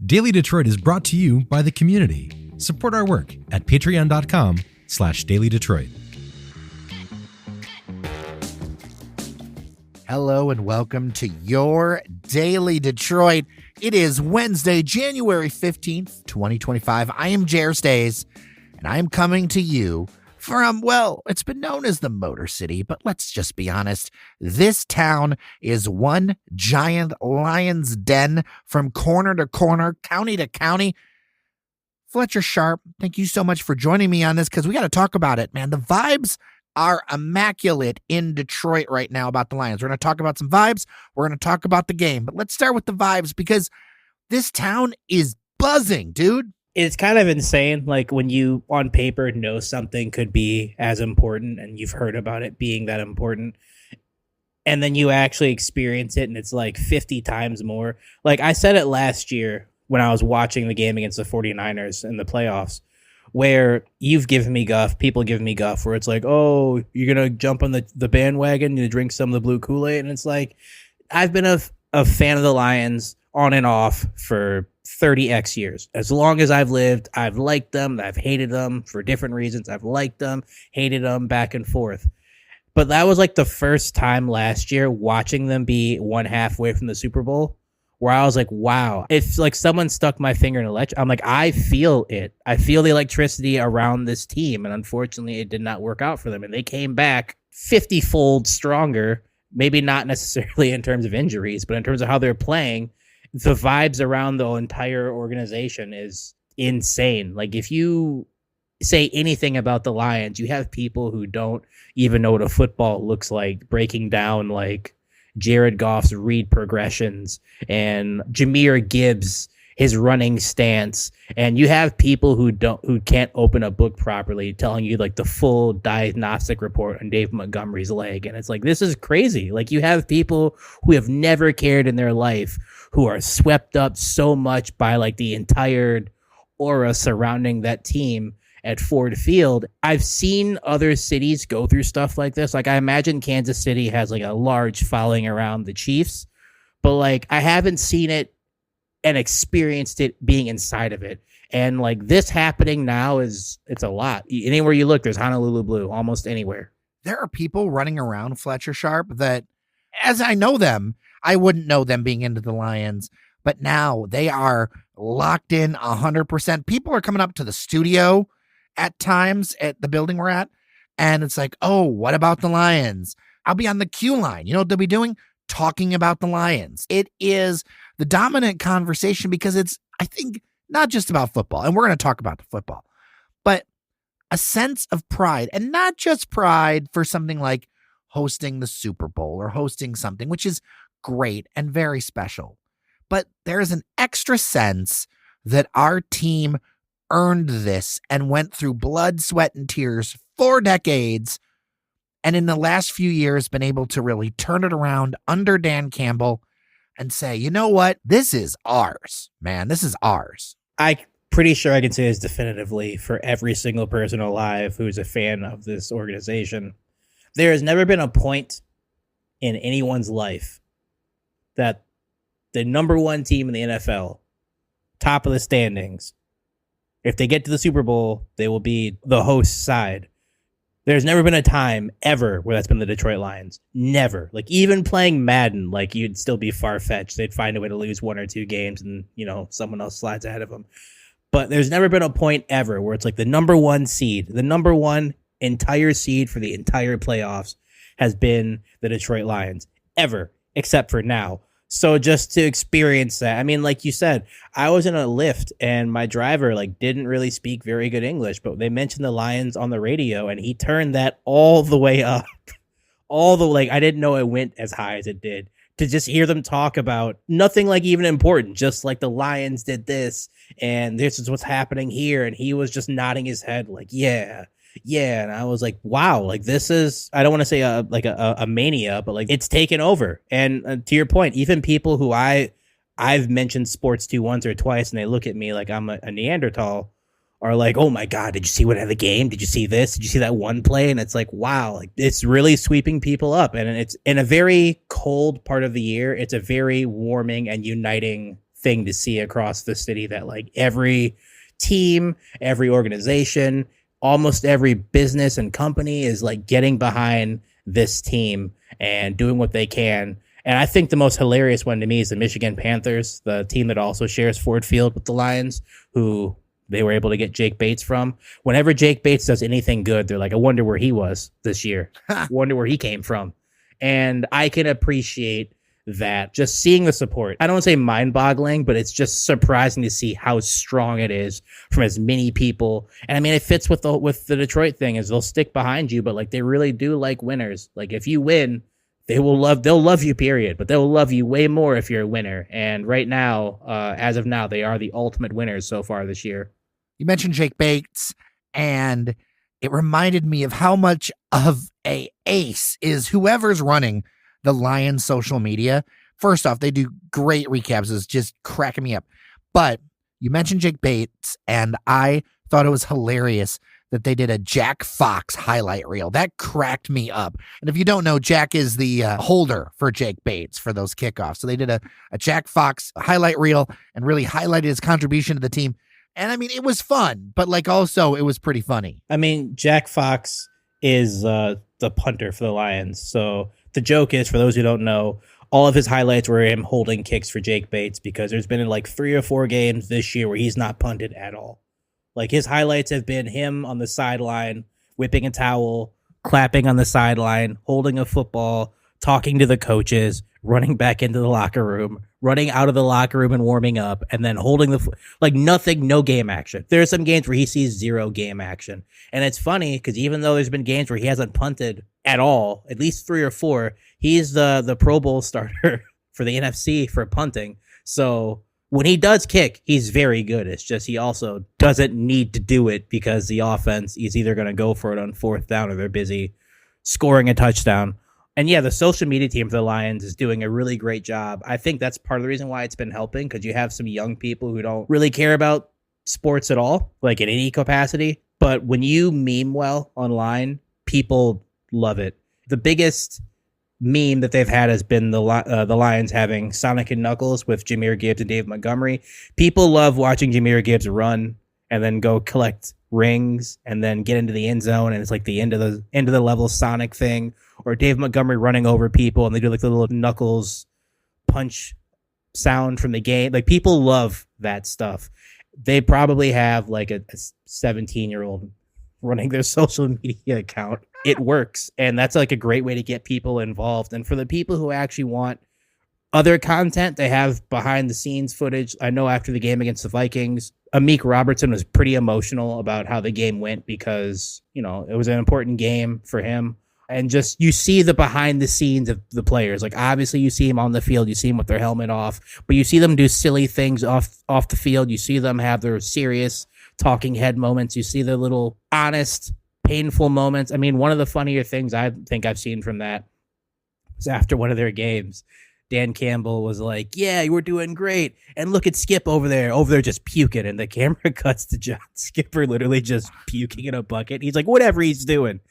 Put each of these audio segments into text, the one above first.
Daily Detroit is brought to you by the community. Support our work at patreon.com/dailydetroit. Hello and welcome to your Daily Detroit. It is Wednesday, January 15th, 2025. I am Jer Stays, and I am coming to you from, well, it's been known as the Motor City, but let's just be honest. This town is one giant lion's den from corner to corner, county to county. Fletcher Sharp, thank you so much for joining me on this because we got to talk about it, man. The vibes are immaculate in Detroit right now about the Lions. We're going to talk about some vibes. We're going to talk about the game, but let's start with the vibes because this town is buzzing, dude. It's kind of insane, like when you on paper know something could be as important and you've heard about it being that important, and then you actually experience it and it's like 50 times more. Like I said it last year when I was watching the game against the 49ers in the playoffs, where you've given me guff, people give me guff, where it's like, oh, you're going to jump on the bandwagon, you drink some of the blue Kool-Aid, and it's like, I've been a fan of the Lions on and off for 30x years. As long as I've lived, I've liked them. I've hated them for different reasons. I've liked them, hated them, back and forth. But that was like the first time last year watching them be one halfway from the Super Bowl where I was like, wow, it's like someone stuck my finger in an electric. I'm like, I feel it. I feel the electricity around this team. And unfortunately, it did not work out for them. And they came back 50-fold stronger, maybe not necessarily in terms of injuries, but in terms of how they're playing. The vibes around the entire organization is insane. Like if you say anything about the Lions, you have people who don't even know what a football looks like breaking down like Jared Goff's read progressions and Jahmyr Gibbs, his running stance. And you have people who can't open a book properly telling you like the full diagnostic report on Dave Montgomery's leg. And it's like, this is crazy. Like you have people who have never cared in their life who are swept up so much by like the entire aura surrounding that team at Ford Field. I've seen other cities go through stuff like this. Like I imagine Kansas City has like a large following around the Chiefs, but like I haven't seen it and experienced it being inside of it. And like this happening now it's a lot. Anywhere you look, there's Honolulu Blue, almost anywhere. There are people running around Fletcher Sharp that, as I know them, I wouldn't know them being into the Lions, but now they are locked in 100%. People are coming up to the studio at times at the building we're at, and it's like, oh, what about the Lions? I'll be on the queue line. You know what they'll be doing? Talking about the Lions. It is the dominant conversation because it's, I think, not just about football, and we're going to talk about the football, but a sense of pride, and not just pride for something like hosting the Super Bowl or hosting something, which is great and very special. But there's an extra sense that our team earned this and went through blood, sweat, and tears for decades. And in the last few years, been able to really turn it around under Dan Campbell and say, you know what? This is ours, man. This is ours. I'm pretty sure I can say this definitively for every single person alive who's a fan of this organization. There has never been a point in anyone's life that the number one team in the NFL, top of the standings, if they get to the Super Bowl, they will be the host side. There's never been a time ever where that's been the Detroit Lions. Never. Like even playing Madden, like you'd still be far-fetched. They'd find a way to lose one or two games and, you know, someone else slides ahead of them. But there's never been a point ever where it's like the number one seed, the number one entire seed for the entire playoffs has been the Detroit Lions. Ever. Except for now. So just to experience that, I mean, like you said, I was in a Lyft and my driver like didn't really speak very good English, but they mentioned the Lions on the radio and he turned that all the way up. I didn't know it went as high as it did. To just hear them talk about nothing like even important, just like the Lions did this and this is what's happening here. And he was just nodding his head like, yeah. And I was like, wow, like this is, I don't want to say a mania, but like it's taken over. And to your point, even people who I've mentioned sports to once or twice and they look at me like I'm a Neanderthal are like, oh my God, did you see what had the game? Did you see this? Did you see that one play? And it's like, wow, like it's really sweeping people up. And it's in a very cold part of the year. It's a very warming and uniting thing to see across the city, that like every team, every organization, almost every business and company is like getting behind this team and doing what they can. And I think the most hilarious one to me is the Michigan Panthers, the team that also shares Ford Field with the Lions, who they were able to get Jake Bates from. Whenever Jake Bates does anything good, they're like, I wonder where he was this year. Wonder where he came from. And I can appreciate that, just seeing the support. I don't want to say mind-boggling, but it's just surprising to see how strong it is from as many people. And I mean, it fits with the Detroit thing, is they'll stick behind you, but like they really do like winners. Like if you win, they'll love you, period. But they'll love you way more if you're a winner. And right now, as of now, they are the ultimate winners so far this year. You mentioned Jake Bates, and it reminded me of how much of a ace is whoever's running the Lions social media. First off, they do great recaps. It's just cracking me up. But you mentioned Jake Bates, and I thought it was hilarious that they did a Jack Fox highlight reel. That cracked me up. And if you don't know, Jack is the holder for Jake Bates for those kickoffs. So they did a Jack Fox highlight reel and really highlighted his contribution to the team. And I mean, it was fun, but like also it was pretty funny. I mean, Jack Fox is the punter for the Lions. So the joke is, for those who don't know, all of his highlights were him holding kicks for Jake Bates, because there's been like 3 or 4 games this year where he's not punted at all. Like his highlights have been him on the sideline, whipping a towel, clapping on the sideline, holding a football, talking to the coaches, running back into the locker room, running out of the locker room and warming up, and then holding like nothing, no game action. There are some games where he sees 0 game action. And it's funny because even though there's been games where he hasn't punted at all, at least 3 or 4, he's the Pro Bowl starter for the NFC for punting. So when he does kick, he's very good. It's just he also doesn't need to do it because the offense is either going to go for it on 4th down or they're busy scoring a touchdown. And yeah, the social media team for the Lions is doing a really great job. I think that's part of the reason why it's been helping, because you have some young people who don't really care about sports at all, like in any capacity. But when you meme well online, people love it. The biggest meme that they've had has been the Lions having Sonic and Knuckles with Jahmyr Gibbs and Dave Montgomery. People love watching Jahmyr Gibbs run and then go collect rings and then get into the end zone, and it's like the end of the level Sonic thing, or Dave Montgomery running over people and they do like the little Knuckles punch sound from the game. Like people love that stuff. They probably have like a 17-year-old running their social media account. It works, and that's like a great way to get people involved. And for the people who actually want other content, they have behind the scenes footage. I know after the game against the Vikings, Amik Robertson was pretty emotional about how the game went, because, you know, it was an important game for him. And just, you see the behind the scenes of the players. Like, obviously you see them on the field, you see them with their helmet off, but you see them do silly things off the field. You see them have their serious talking head moments. You see their little honest, painful moments. I mean, one of the funnier things I think I've seen from that was after one of their games. Dan Campbell was like, yeah, you were doing great. And look at Skip over there just puking. And the camera cuts to John Skipper literally just puking in a bucket. He's like, whatever he's doing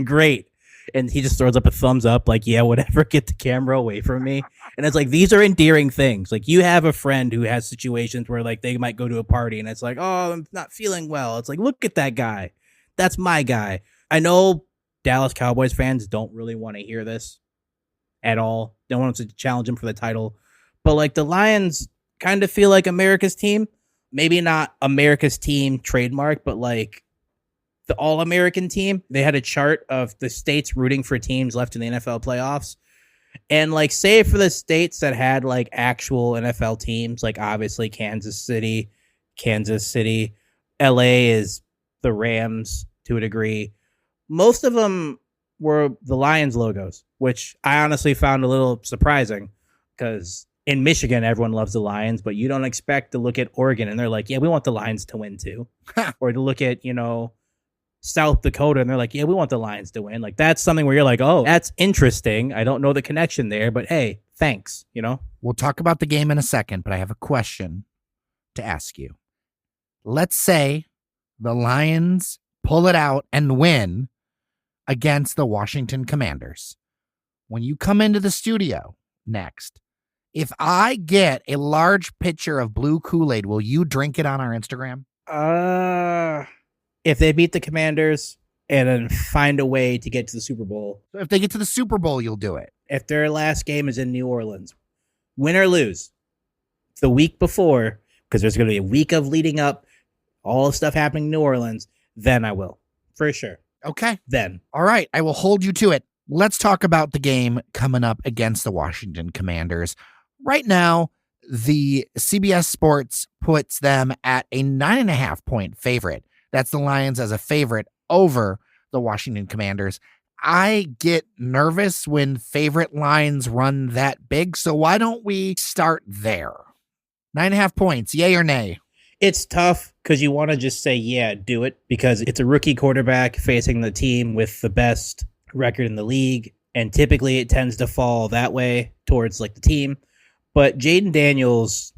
great. And he just throws up a thumbs up, like, yeah, whatever, get the camera away from me. And it's like, these are endearing things. Like, you have a friend who has situations where, like, they might go to a party and it's like, oh, I'm not feeling well. It's like, look at that guy. That's my guy. I know Dallas Cowboys fans don't really want to hear this at all. Don't want to challenge him for the title. But, like, the Lions kind of feel like America's team. Maybe not America's team trademark, but, like, the All-American team. They had a chart of the states rooting for teams left in the NFL playoffs. And, like, say for the states that had, like, actual NFL teams, like, obviously Kansas City, LA is the Rams to a degree. Most of them were the Lions logos, which I honestly found a little surprising, because in Michigan, everyone loves the Lions, but you don't expect to look at Oregon and they're like, yeah, we want the Lions to win too. Or to look at, you know, South Dakota and they're like, yeah, we want the Lions to win. Like, that's something where you're like, oh, that's interesting. I don't know the connection there, but hey, thanks, you know? We'll talk about the game in a second, but I have a question to ask you. Let's say the Lions pull it out and win against the Washington Commanders. When you come into the studio next, If I get a large pitcher of blue Kool-Aid, will you drink it on our Instagram? If they beat the Commanders and then find a way to get to the Super Bowl. So if they get to the Super Bowl, you'll do it. If their last game is in New Orleans, win or lose, the week before, because there's going to be a week of leading up, all the stuff happening in New Orleans, then I will. For sure. Okay. Then. All right. I will hold you to it. Let's talk about the game coming up against the Washington Commanders. Right now, the CBS Sports puts them at a 9.5 point favorite. That's the Lions as a favorite over the Washington Commanders. I get nervous when favorite lines run that big. So why don't we start there? 9.5 points, yay or nay? It's tough because you want to just say, yeah, do it, because it's a rookie quarterback facing the team with the best record in the league. And typically it tends to fall that way towards like the team. But Jaden Daniels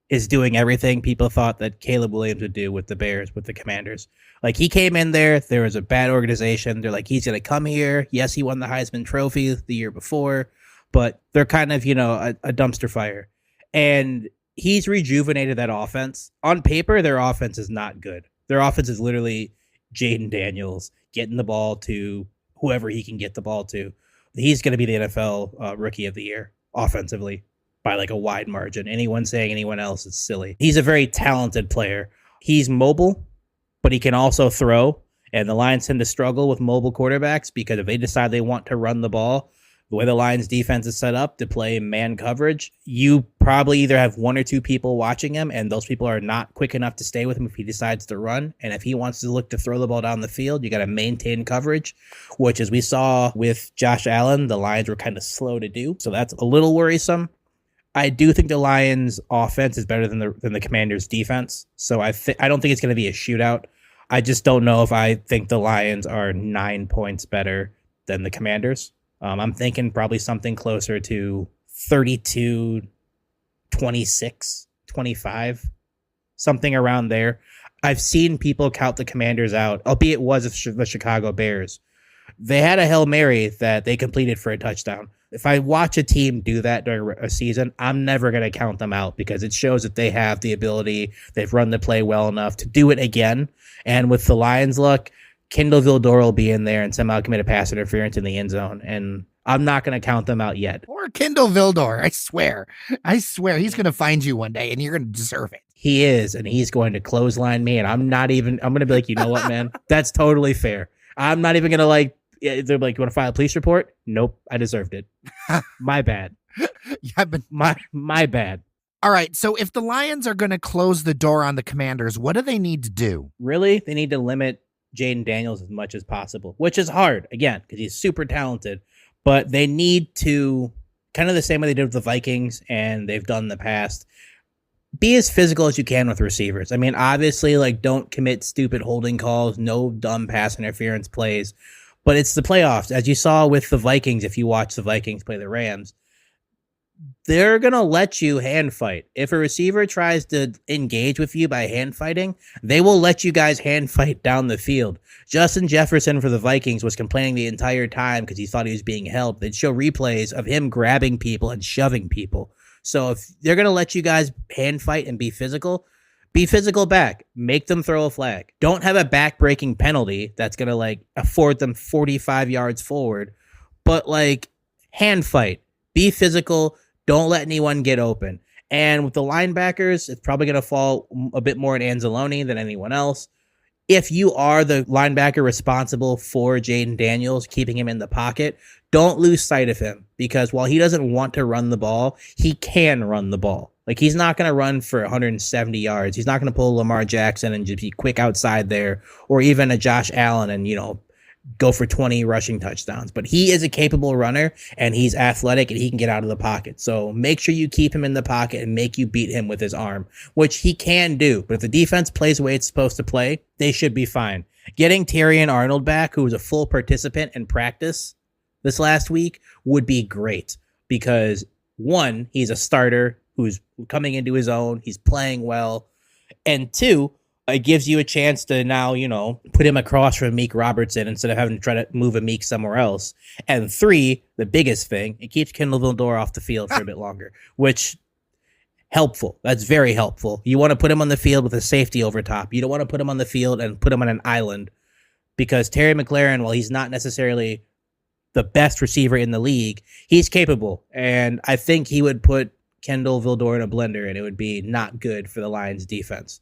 is doing everything people thought that Caleb Williams would do with the Bears, with the Commanders. Like, he came in there was a bad organization. They're like, he's going to come here. Yes, he won the Heisman Trophy the year before, but they're kind of, a dumpster fire. And he's rejuvenated that offense. On paper, their offense is not good. Their offense is literally Jaden Daniels getting the ball to whoever he can get the ball to. He's going to be the NFL Rookie of the Year offensively by like a wide margin. Anyone saying anyone else is silly. He's a very talented player. He's mobile, but he can also throw. And the Lions tend to struggle with mobile quarterbacks because if they decide they want to run the ball, the way the Lions defense is set up to play man coverage, you probably either have one or two people watching him, and those people are not quick enough to stay with him if he decides to run. And if he wants to look to throw the ball down the field, you got to maintain coverage, which, as we saw with Josh Allen, the Lions were kind of slow to do. So that's a little worrisome. I do think the Lions offense is better than the Commanders defense. So I don't think it's going to be a shootout. I just don't know if I think the Lions are 9 points better than the Commanders. I'm thinking probably something closer to 32, 26, 25, something around there. I've seen people count the Commanders out, albeit it was the Chicago Bears. They had a Hail Mary that they completed for a touchdown. If I watch a team do that during a season, I'm never going to count them out because it shows that they have the ability, they've run the play well enough to do it again. And with the Lions' luck, Kendall Vildor will be in there and somehow commit a pass interference in the end zone. And I'm not going to count them out yet. Or Kendall Vildor, I swear he's going to find you one day and you're going to deserve it. He is, and he's going to clothesline me. And I'm going to be like, you know what, man? That's totally fair. I'm not even going to they're like, you want to file a police report? Nope, I deserved it. My bad. Yeah, but my bad. All right, so if the Lions are going to close the door on the Commanders, what do they need to do? Really? They need to limit Jaden Daniels as much as possible, which is hard, again, because he's super talented. But they need to, kind of the same way they did with the Vikings and they've done in the past, be as physical as you can with receivers. I mean, obviously, don't commit stupid holding calls, no dumb pass interference plays. But it's the playoffs. As you saw with the Vikings, if you watch the Vikings play the Rams, they're going to let you hand fight. If a receiver tries to engage with you by hand fighting, they will let you guys hand fight down the field. Justin Jefferson for the Vikings was complaining the entire time because he thought he was being held. They'd show replays of him grabbing people and shoving people. So if they're going to let you guys hand fight and be physical back. Make them throw a flag. Don't have a back-breaking penalty that's going to afford them 45 yards forward. But hand fight. Be physical. Don't let anyone get open. And with the linebackers, it's probably going to fall a bit more in Anzalone than anyone else. If you are the linebacker responsible for Jaden Daniels, keeping him in the pocket, don't lose sight of him, because while he doesn't want to run the ball, he can run the ball. He's not going to run for 170 yards. He's not going to pull Lamar Jackson and just be quick outside there, or even a Josh Allen and, go for 20 rushing touchdowns. But he is a capable runner, and he's athletic, and he can get out of the pocket. So make sure you keep him in the pocket and make you beat him with his arm, which he can do. But if the defense plays the way it's supposed to play, they should be fine. Getting Terrion Arnold back, who was a full participant in practice this last week, would be great because, one, he's a starter who's coming into his own. He's playing well. And two, It gives you a chance to now, put him across from Meek Robertson instead of having to try to move a Meek somewhere else. And 3, the biggest thing, it keeps Kendall Vildor off the field for a bit longer, which helpful. That's very helpful. You want to put him on the field with a safety over top. You don't want to put him on the field and put him on an island, because Terry McLaurin, while he's not necessarily the best receiver in the league, he's capable. And I think he would put Kendall Vildor in a blender, and it would be not good for the Lions defense.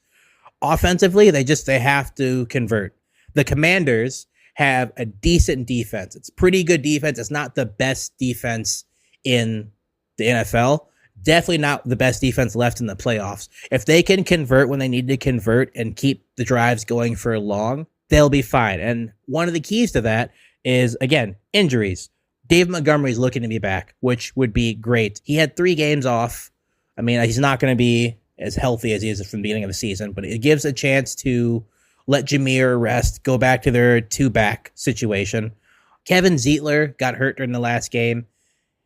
Offensively, they have to convert. The Commanders have a decent defense. It's pretty good defense. It's not the best defense in the NFL. Definitely not the best defense left in the playoffs. If they can convert when they need to convert and keep the drives going for long, they'll be fine. And one of the keys to that is, again, injuries. Dave Montgomery's looking to be back, which would be great. He had 3 games off. I mean, he's not going to be as healthy as he is from the beginning of the season, but it gives a chance to let Jameer rest, go back to their 2-back situation. Kevin Zeitler got hurt during the last game.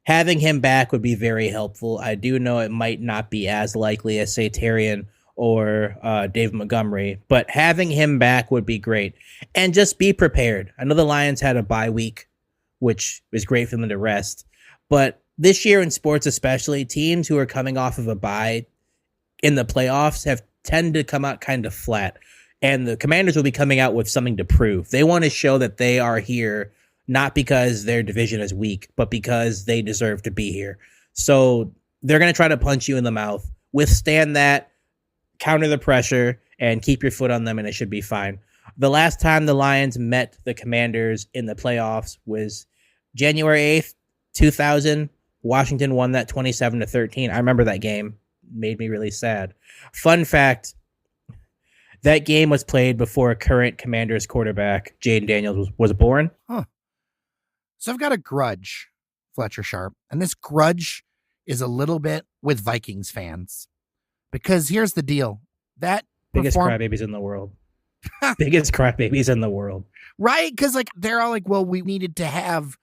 Having him back would be very helpful. I do know it might not be as likely as, say, Tarian or Dave Montgomery, but having him back would be great. And just be prepared. I know the Lions had a bye week, which was great for them to rest, but this year in sports especially, teams who are coming off of a bye in the playoffs have tend to come out kind of flat, and the Commanders will be coming out with something to prove. They want to show that they are here, not because their division is weak, but because they deserve to be here. So they're going to try to punch you in the mouth, withstand that, counter the pressure, and keep your foot on them, and it should be fine. The last time the Lions met the Commanders in the playoffs was January 8th, 2000. Washington won that 27-13. I remember that game. Made me really sad. Fun fact, that game was played before current Commanders quarterback Jaden Daniels was born. Huh. So I've got a grudge, Fletcher Sharp, and this grudge is a little bit with Vikings fans, because here's the deal. That biggest crybabies in the world. Biggest crybabies in the world. Right? Because they're all like, well, we needed to have,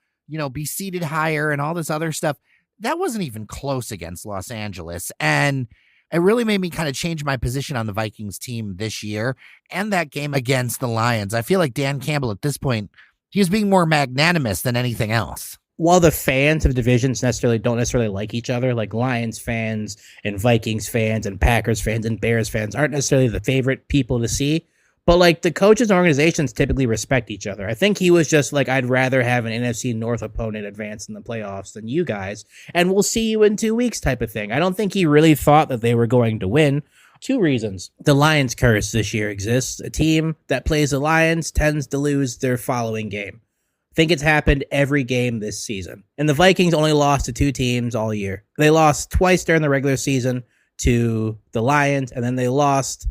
be seated higher and all this other stuff. That wasn't even close against Los Angeles. And it really made me kind of change my position on the Vikings team this year and that game against the Lions. I feel like Dan Campbell at this point, he was being more magnanimous than anything else. While the fans of divisions don't necessarily like each other, like Lions fans and Vikings fans and Packers fans and Bears fans aren't necessarily the favorite people to see, but the coaches and organizations typically respect each other. I think he was just like, I'd rather have an NFC North opponent advance in the playoffs than you guys, and we'll see you in 2 weeks type of thing. I don't think he really thought that they were going to win. 2 reasons. The Lions curse this year exists. A team that plays the Lions tends to lose their following game. I think it's happened every game this season. And the Vikings only lost to 2 teams all year. They lost twice during the regular season to the Lions, and then they lost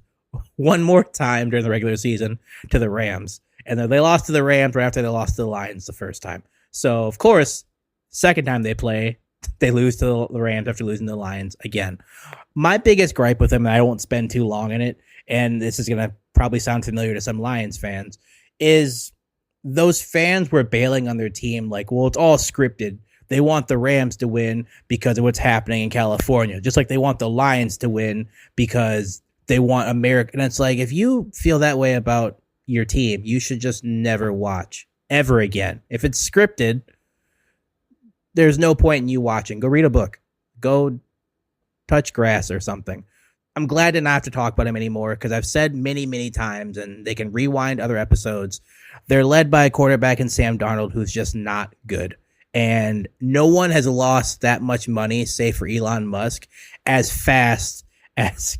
one more time during the regular season to the Rams. And then they lost to the Rams right after they lost to the Lions the first time. So, of course, second time they play, they lose to the Rams after losing to the Lions again. My biggest gripe with them, and I won't spend too long in it, and this is going to probably sound familiar to some Lions fans, is those fans were bailing on their team like, well, it's all scripted. They want the Rams to win because of what's happening in California, just like they want the Lions to win because they want America. And it's like, if you feel that way about your team, you should just never watch ever again. If it's scripted, there's no point in you watching. Go read a book. Go touch grass or something. I'm glad to not have to talk about him anymore because I've said many, many times, and they can rewind other episodes, they're led by a quarterback in Sam Darnold who's just not good. And no one has lost that much money, say for Elon Musk, as fast as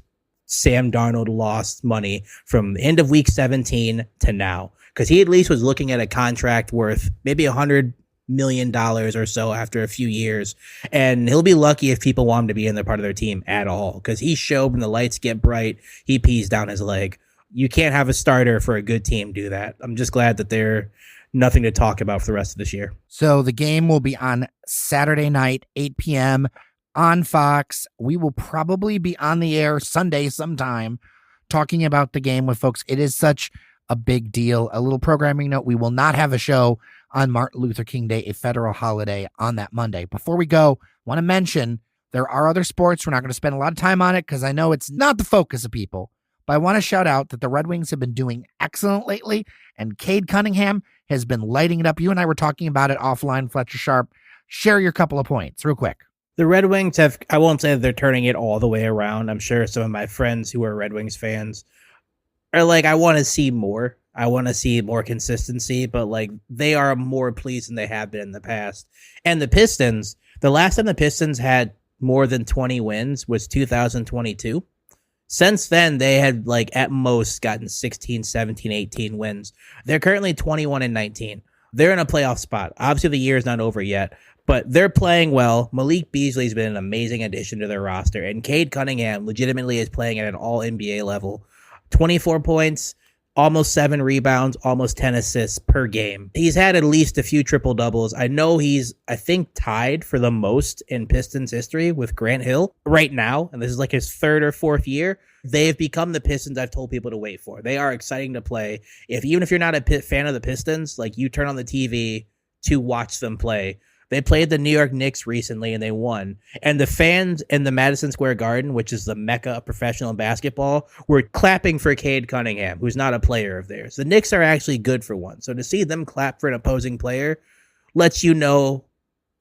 Sam Darnold lost money from the end of week 17 to now, because he at least was looking at a contract worth maybe $100 million or so after a few years. And he'll be lucky if people want him to be in their part of their team at all, because he showed when the lights get bright, he pees down his leg. You can't have a starter for a good team do that. I'm just glad that they're nothing to talk about for the rest of this year. So the game will be on Saturday night, 8 p.m. on Fox. We will probably be on the air Sunday sometime talking about the game with folks. It is such a big deal. A little programming note, we will not have a show on Martin Luther King Day, a federal holiday, on that Monday. Before we go, I want to mention there are other sports. We're not going to spend a lot of time on it because I know it's not the focus of people. But I want to shout out that the Red Wings have been doing excellent lately, and Cade Cunningham has been lighting it up. You and I were talking about it offline, Fletcher Sharp. Share your couple of points real quick. The Red Wings have, I won't say that they're turning it all the way around. I'm sure some of my friends who are Red Wings fans are like, I want to see more. I want to see more consistency, but like they are more pleased than they have been in the past. And the Pistons, the last time the Pistons had more than 20 wins was 2022. Since then, they had like at most gotten 16, 17, 18 wins. They're currently 21-19. They're in a playoff spot. Obviously, the year is not over yet, but they're playing well. Malik Beasley's been an amazing addition to their roster, and Cade Cunningham legitimately is playing at an all-NBA level. 24 points, almost 7 rebounds, almost 10 assists per game. He's had at least a few triple-doubles. I know he's, I think, tied for the most in Pistons history with Grant Hill right now, and this is like his 3rd or 4th year. They've become the Pistons I've told people to wait for. They are exciting to play. Even if you're not a fan of the Pistons, like you turn on the TV to watch them play. They played the New York Knicks recently and they won. And the fans in the Madison Square Garden, which is the mecca of professional basketball, were clapping for Cade Cunningham, who's not a player of theirs. The Knicks are actually good for once. So to see them clap for an opposing player lets you know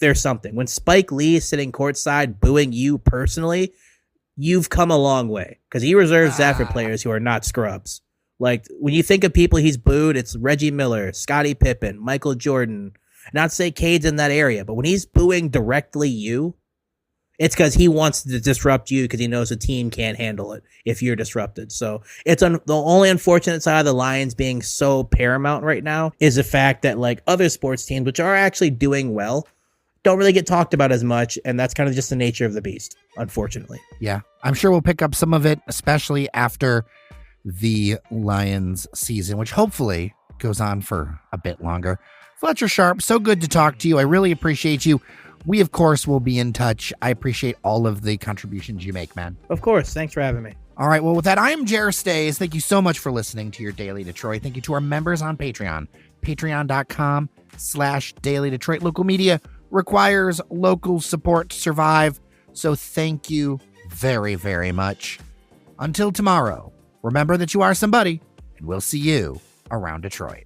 there's something. When Spike Lee is sitting courtside booing you personally, you've come a long way, because he reserves that for players who are not scrubs. Like when you think of people he's booed, it's Reggie Miller, Scottie Pippen, Michael Jordan. Not to say Cade's in that area, but when he's booing directly you, it's because he wants to disrupt you because he knows the team can't handle it if you're disrupted. So it's the only unfortunate side of the Lions being so paramount right now is the fact that like other sports teams, which are actually doing well, don't really get talked about as much. And that's kind of just the nature of the beast, unfortunately. Yeah, I'm sure we'll pick up some of it, especially after the Lions season, which hopefully goes on for a bit longer. Fletcher Sharp, so good to talk to you. I really appreciate you. We, of course, will be in touch. I appreciate all of the contributions you make, man. Of course. Thanks for having me. All right. Well, with that, I am Jer Stays. Thank you so much for listening to your Daily Detroit. Thank you to our members on Patreon. Patreon.com/Daily Detroit. Local media requires local support to survive. So thank you very, very much. Until tomorrow, remember that you are somebody, and we'll see you around Detroit.